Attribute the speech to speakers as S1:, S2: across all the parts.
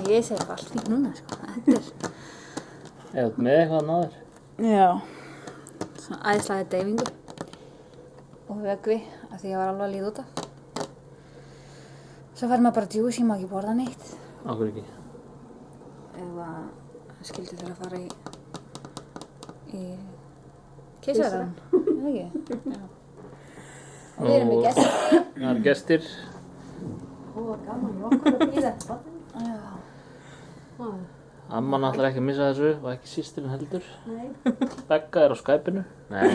S1: ég segi bara allt fínt núna, sko. Þetta
S2: Eða með eitthvað náður?
S1: Já. Svona æðislega deyfingu. Og vöggvi, af því ég var alveg að líða út af. Svo fær maður bara djús, ég má ekki borða neitt.
S2: Akkur ekki?
S1: Ef að skildi þurfa að fara í keisaran, eða ekki? Já. Og við erum með gestir.
S2: Það eru gestir.
S1: Ó, gaman, ég okkar að bíða eftir barninu. Já.
S2: Amman ætlar ekki að missa þessu og ekki systirinn heldur.
S1: Nei.
S2: Begga er á Skypeinu. Nei.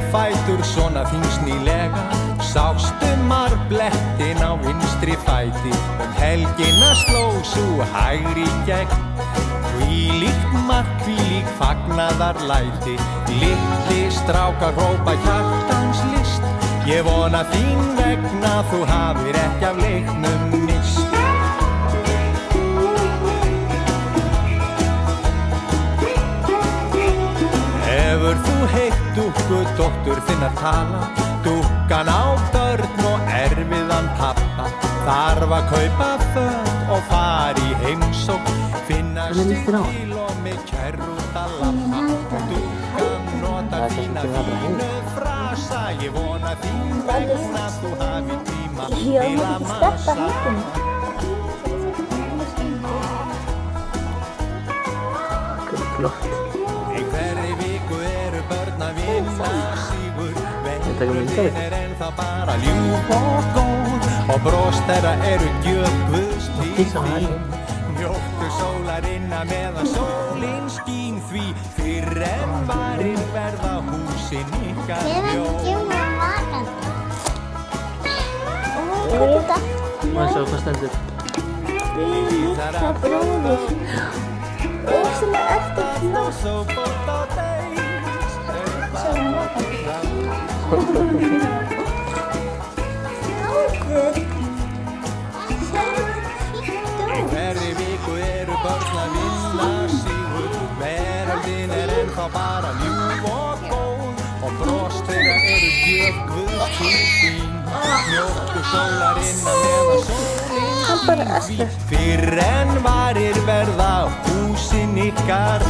S3: Fætur svona fínsnýlega, sástu marblettin á vinstri fæti, helgina sló sú hægri gegn. Hvílíkt mark, hvílík fagnaðarlæti, litli strákar hrópa hjartans list. Ég vona þín vegna þú hafir ekki af leiknum misst. Hefur þú heyrt dúkku dóttur þinnar tala, dúkkan á börn og erfiðan pappa, þarf að kaupa föt og fara í heimsókn, finna stíl og með kærrúta lappa, dúkkan nota þína fínu frasa, ég vona þín vegna þú hafi tíma til að masa.
S2: Flott.
S3: Veitin ennþá bara ljúf og góð og bros þeirra eru gjöf Guðs til þín. Njóttu sólarinnar meðan sólin skín, því fyrr en varir verða húsin ykkar ljós.
S4: þetta?
S2: Má ég sjá hvað stendur?
S4: Litla bróðir. Rosalega eftir flott.
S3: Hverri viku eru börn að vinna sigur. Veröldin ennþá bara ljúf og góð og bros þeirra eru gjöf Guðs til þín. Njóttu sólarinnar meðan sólin skín. Fyrr en varir verða húsin ykkar